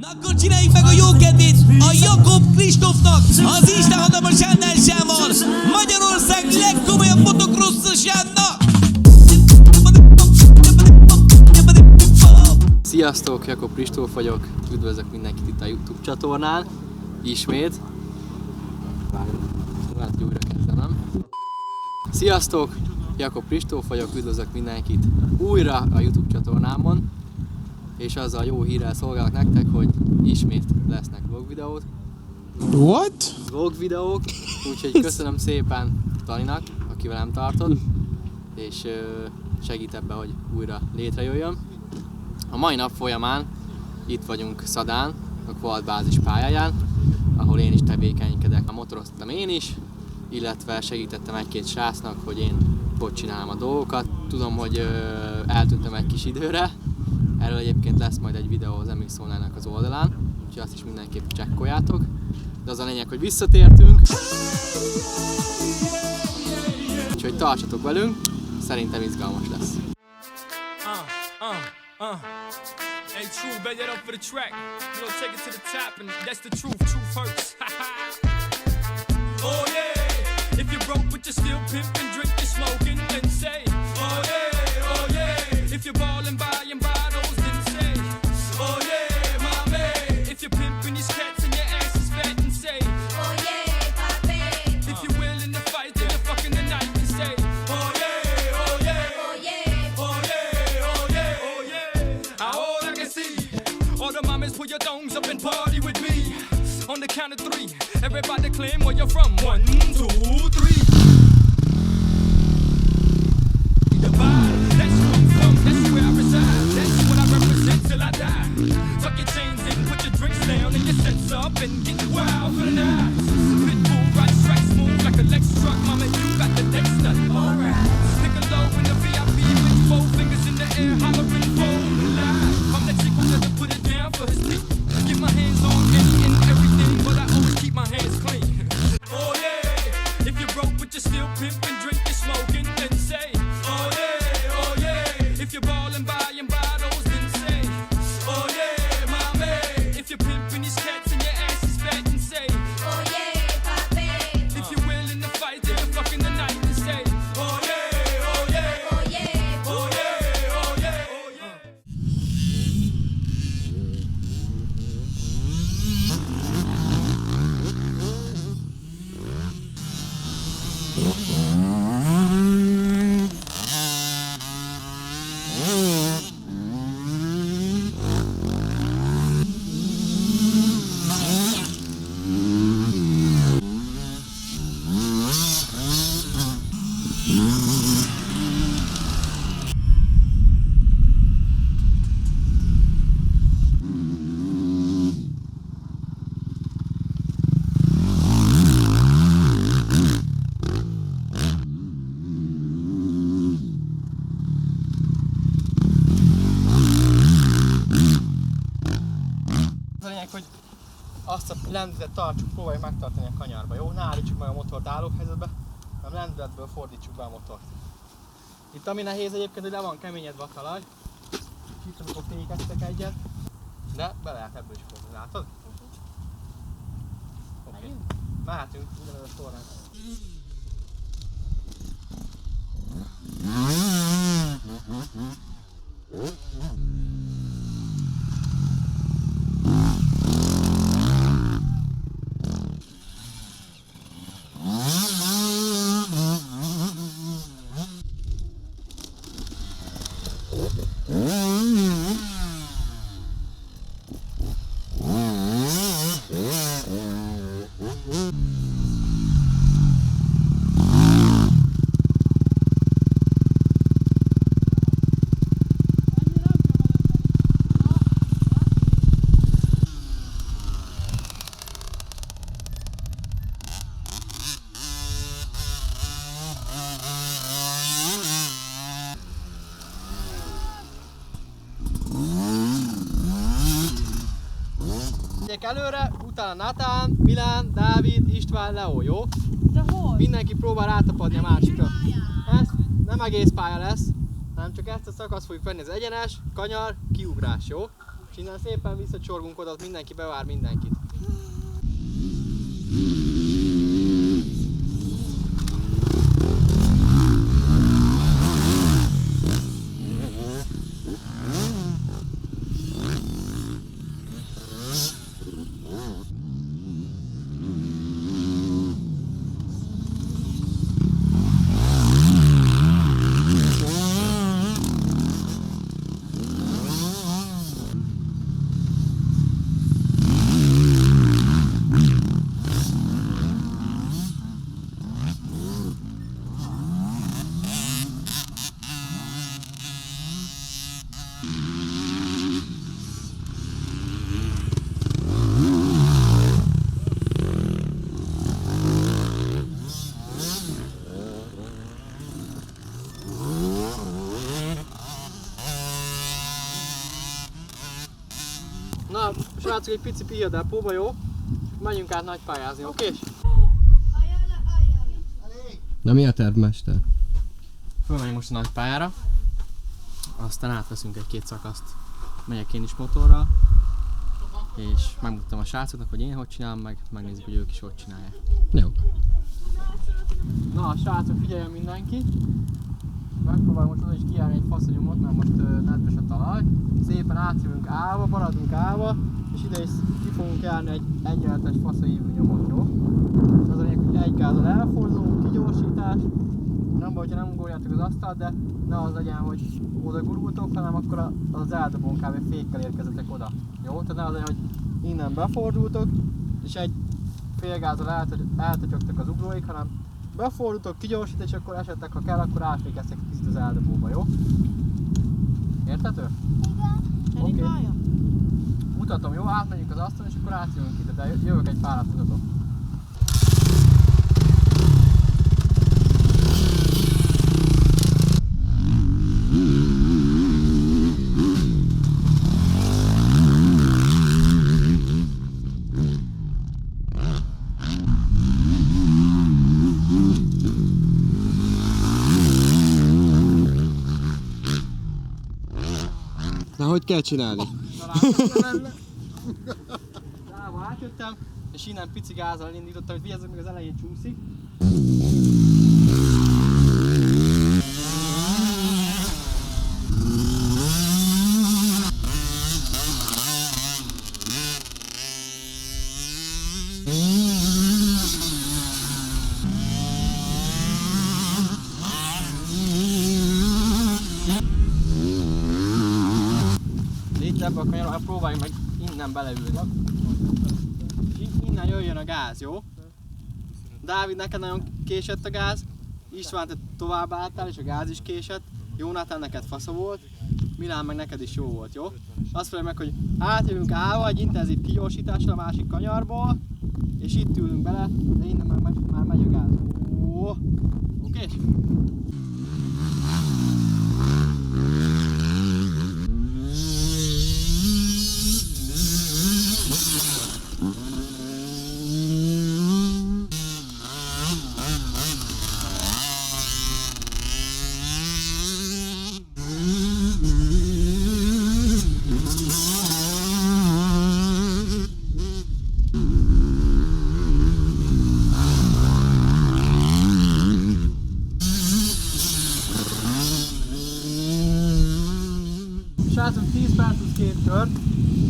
Na akkor csináljuk meg a jó kedvét a Jakob Kristófnak, az Isten hatalmas Sándásával, Magyarország legkomolyabb motocrossosának! Sziasztok, Jakob Kristóf vagyok, üdvözlök mindenkit itt a YouTube csatornán, ismét. Lehet, hogy újra kezdenem. Sziasztok, Jakob Kristóf vagyok, üdvözlök mindenkit újra a YouTube csatornámon. És azzal jó hírrel szolgálok nektek, hogy ismét lesznek vlog videók. What? Vlog videók, úgyhogy köszönöm szépen Talinak, aki velem tartott, és segít ebbe, hogy újra létrejöjjön. A mai nap folyamán itt vagyunk Szadán, a Quad bázis pályáján, ahol én is tevékenykedek. Motoroztam én is, illetve segítettem egy-két srácnak, hogy én hogy csinálom a dolgokat. Tudom, hogy eltűntem egy kis időre. Erről egyébként lesz majd egy videó az Emixolnának az oldalán, úgyhogy azt is mindenképp csekkoljátok. De az a lényeg, hogy visszatértünk. Úgyhogy tartsatok velünk, szerintem izgalmas lesz. Hey, true, bet that up for the track. You know, take it to the top, and that's the truth. Truth hurts. Oh yeah, if you're broke but you're still pimping, drinking, smoking, then say, oh yeah, oh yeah. If you're ballin', buying bottles, then say, oh yeah, mommy. If you're pimping these cats and your ass is fat, then say, oh yeah, papi. If you're willing to fight, then you're fucking the night, then say, oh yeah, oh yeah, oh yeah, oh yeah, oh yeah, oh yeah. All I can see, all the mamas put your thongs up and party with me. On the count of three, everybody claim where you're from. 1, 2, 3. The vibe, that's where I'm from, that's where I reside, that's what I represent till I die. Tuck your chains in, put your drinks down and your sets up and get wild for the night. Pitbull, right strike smooth like a Lex truck, mama, you got the next nut. Alright, stick a low in the VIP with 4 fingers in the air, hollering for live. I'm the chick who never put it down for his feet. Get my hands on any and everything, but I always keep my hands clean. Oh yeah, if you're broke but you're still pimping, drinking, smoking, then say, oh yeah, oh yeah. If you're ballin', buying bottles, then say, oh yeah, mommy. If you're pimping these cats and your ass is fat, then say, oh yeah, papi. If you're willing to fight, then you're fucking the night, then say, oh yeah, oh yeah, oh yeah, oh yeah, oh yeah, oh yeah. Az a lényeg, hogy azt a lendületet tartsuk, próbáljuk megtartani a kanyarba, jó? Ne állítsuk meg a motort állóhelyzetbe, hanem lendületből fordítsuk be a motort. Itt ami nehéz egyébként, hogy le van keményedve a talaj, és itt amikor fékeztek egyet, de be lehet ebből is fogni, látod? Oké. Mehetünk, ugyanez a sorrend. Előre, utána Natán, Milán, Dávid, István, Leo, jó? De hol? Mindenki próbál rátapadni a másikra. Ez nem egész pálya lesz, hanem csak ezt a szakaszt fogjuk venni, az egyenes, kanyar, kiugrás, jó? És innen szépen visszacsorgunk oda, mindenki bevár mindenkit. Na, srácok, egy pici piadepóba, jó? Menjünk át nagypályázni, oké? Na mi a terv, mester? Fölmegyünk most a nagypályára, aztán átveszünk egy-két szakaszt. Megyek én is motorral, és megmutatom a srácoknak, hogy én hogy csinálom, megnézzük, hogy ők is hogy csinálják. Jó. Na, srácok, figyeljen mindenki! Megpróbálom most oda is kijárni egy faszonyomot, mert most nedves a talaj. Szépen átjövünk állva, maradunk állva, és ide is ki fogunk járni egy egyenletes faszonyívű nyomot, jó? Az a lényeg, hogy egy gázzal elfordulunk, kigyorsítás. Nem baj, hogyha nem ugorjátok az asztalt, de ne az legyen, hogy oda gurultok, hanem akkor az eldobón kb. Fékkel érkezetek oda. Jó? Tehát ne az legyen, hogy innen befordultok, és egy fél gázzal eltatyogtok az ugróig, hanem befordultok, kigyorsít, és akkor esetleg, ha kell, akkor átfékeztek kicsit az eldobóba, jó? Érthető? Igen. Oké. Okay. Mutatom, jó? Átmegyünk az asztalon, és akkor átjövünk ide, de jövök egy párat mutatok. Na, hogy kell csinálni? Rába átjöttem, és innen pici gázzal elindítottam, hogy vigyázzak, még az elején csúszik. Itt ebbe a kanyarba próbáljuk meg innen beleülni. És innen jöjjön a gáz, jó? Dávid, neked nagyon késett a gáz. István, te tovább álltál, és a gáz is késett. Jónátán, neked fasza volt. Milán, meg neked is jó volt, jó? Azt mondja meg, hogy átjövünk állva egy intenzív kigyorsítással a másik kanyarból, és itt ülünk bele, de innen már megy a gáz. Oké? Srácok, 10 perc plusz 2 kör.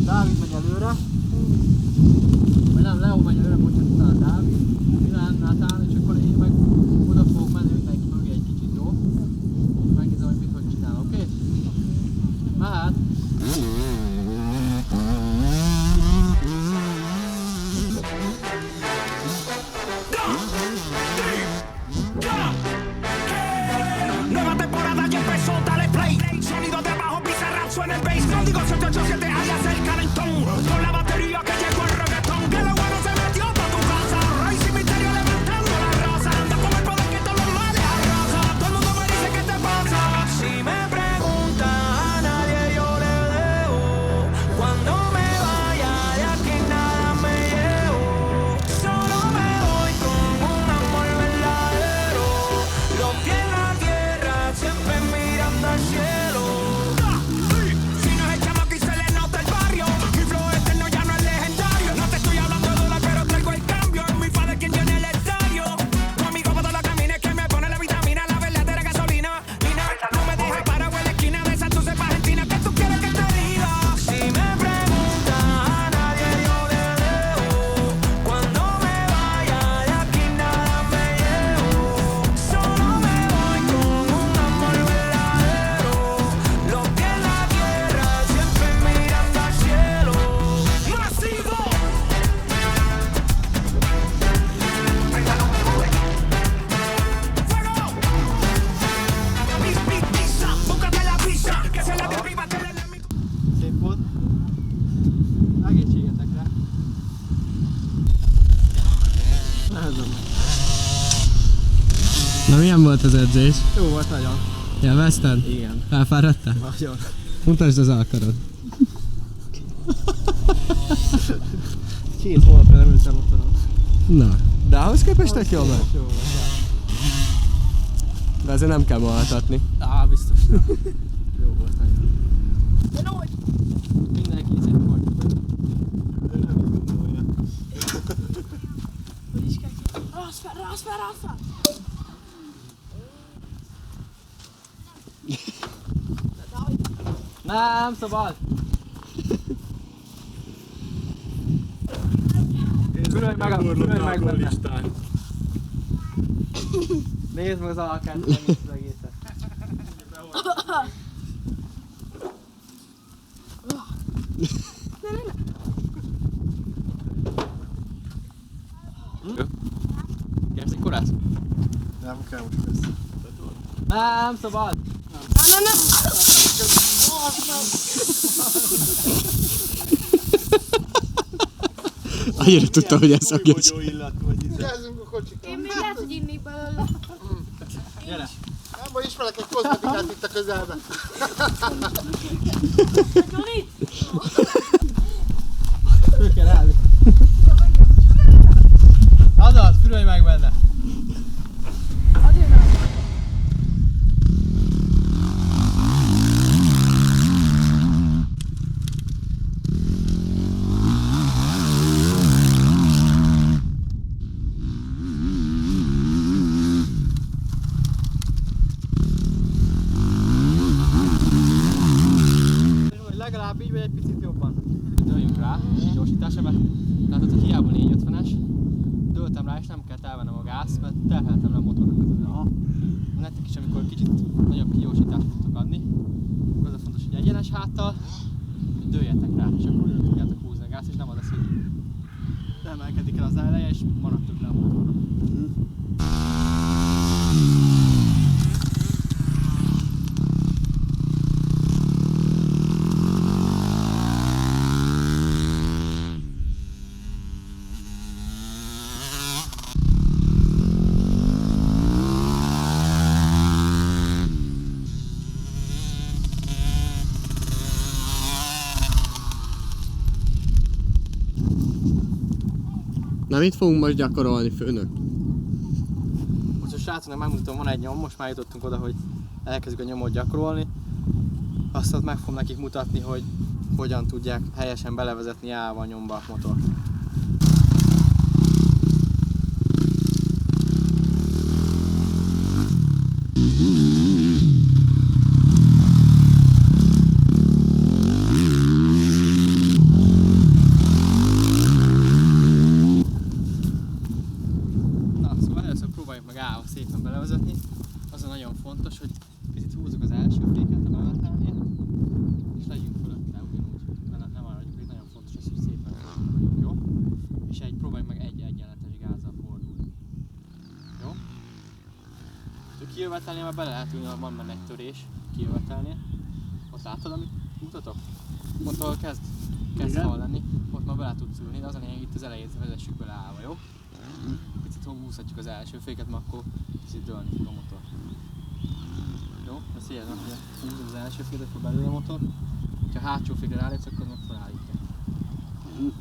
Dávid megy előre. Vagy nem, Leo megy előre, bocsánat, utána Dávid. Milán, Natán, és akkor én meg oda fogok menni mindenki mögé egy kicsit, jó? Megnézem, hogy mit hogy csinál, oké? Mehet. Nueva temporada ya empezó, dale play. Sonido de bajo, bizarrap, suena el bass. Código 787, alias el calentón. Con la batería que llegó el reggaetón. Que lo bueno se metió pa' tu casa. Rey sin misterio levantando la Na milyen volt az edzés? Jó volt nagyon. Élvezted? Igen. Elfáradtál? Nagyon. Mutasd az alkarod. 2 hónapra nem ültem motoron. Na, de ahhoz képest tök jól megy. Jó volt. De azért nem kell maltatni. Biztos nem. Jó volt nagyon. Mindenki ízét volt. Rász fel! Nem szabad! Ülj meg benne! Nézd meg az alkát, megint az egészet. Kérsz egy korát? Nem kell most össze. Nem szabad! Annyira tudta, hogy ez szakjas. Vigyázzunk a kocsikra. Én még lehet, hogy innék belőle. Gyere! Nem, vagy ismerek egy kozmetikát itt a közelben. Föl kell állni. Azaz, fürölj meg benne! Legalább így vagy egy picit jobban. Dőljünk rá, gyorsításra, látod, hogy hiába 450-es, dőltem rá és nem kellett elvennem a gáz, mert terheltem le a motornak az ötlet. Nektek is, amikor kicsit nagyobb kigyorsítást tudtok adni, akkor az a fontos, hogy egyenes háttal, dőljetek rá, és akkor újra tudjátok húzni a gáz, és nem az lesz, hogy emelkedik el az eleje, és maradtok le a motorra. Na mit fogunk most gyakorolni, főnök? Most a srácoknak megmutatom, van egy nyom, most már jutottunk oda, hogy elkezdjük a nyomot gyakorolni. Azt meg fogom nekik mutatni, hogy hogyan tudják helyesen belevezetni állva a nyomba a motor. Szépen belevezetni. Az a nagyon fontos, hogy picit húzzuk az első féket a bemenetelnél, és legyünk fölötte ugyanúgy. Nem maradjunk, hogy nagyon fontos az, hogy szépen jó? És próbáljuk meg egy egyenletes gázzal fordulni. Jó? Kijövetelnél már bele lehet ülni, van benne egy törés kijövetelnél. Ott látod, amit mutatok? Ott ahol kezd hal lenni, ott már bele tudsz ülni, de az a lényeg, itt az elejét vezessük bele állva, jó? Picit húzhatjuk az első féket, mert akkor kicsit dőlni fog a motor. Jó? Ezt így hogy húzod az első féket, akkor belül a motor. Ha a hátsó fékre rálépsz, akkor meg felállítja.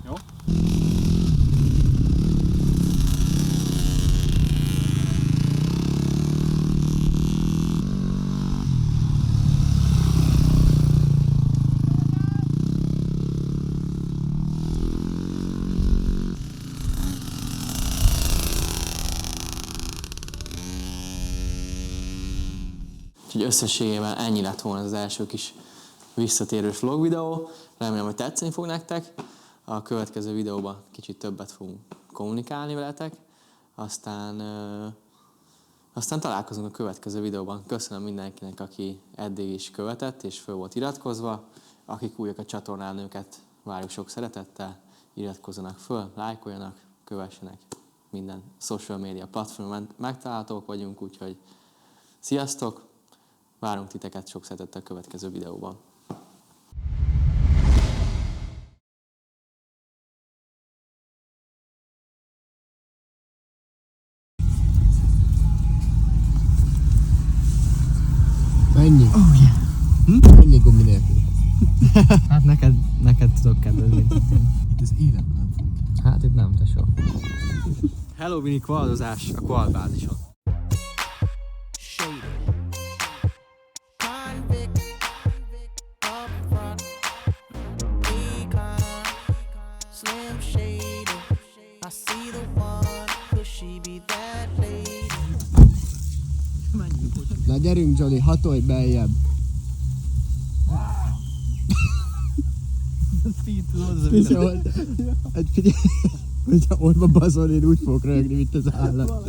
Jó? Úgyhogy összességében ennyi lett volna az első kis visszatérős vlog videó. Remélem, hogy tetszeni fog nektek. A következő videóban kicsit többet fogunk kommunikálni veletek. Aztán találkozunk a következő videóban. Köszönöm mindenkinek, aki eddig is követett és föl volt iratkozva. Akik újak a csatornán, őket várjuk sok szeretettel. Iratkozzanak föl, lájkoljanak, kövessenek. Minden social media platformon megtalálhatók vagyunk, úgyhogy sziasztok! Várunk titeket sok szeretettel a következő videóban. Ennyi. Ennyi gumi nélkül. Hát neked tudok kedvezni. Itt az életben nem fog. Hát itt nem, tesó. Halloweeni kvaldozás a kvalbázison. Na gyerünk Johnny, hatolj beljebb. Viszont, hát figyelj, hogyha orba baszol, én úgy fogok röhögni, mint az állat.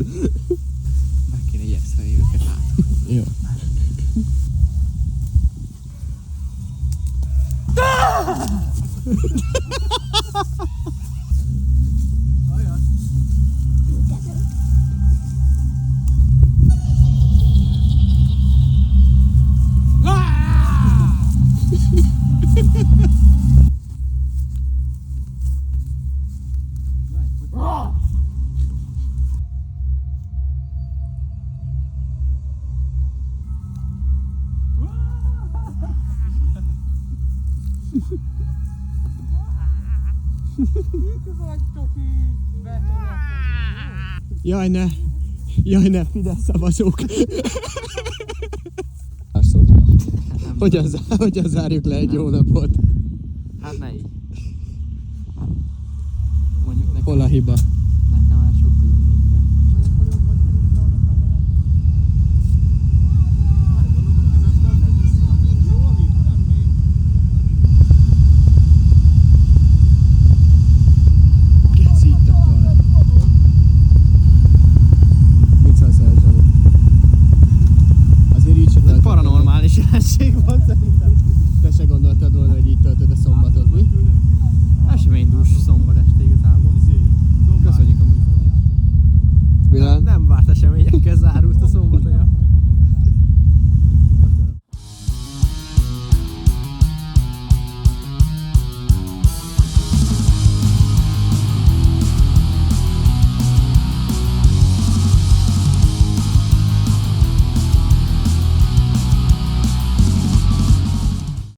Meg kéne ijeszteni őket át. Jó. Jaj ne, Fidesz szavazók. Hogyan zárjuk le egy jó napot? Hát ne így. Mondjuk neki. Hol a hiba?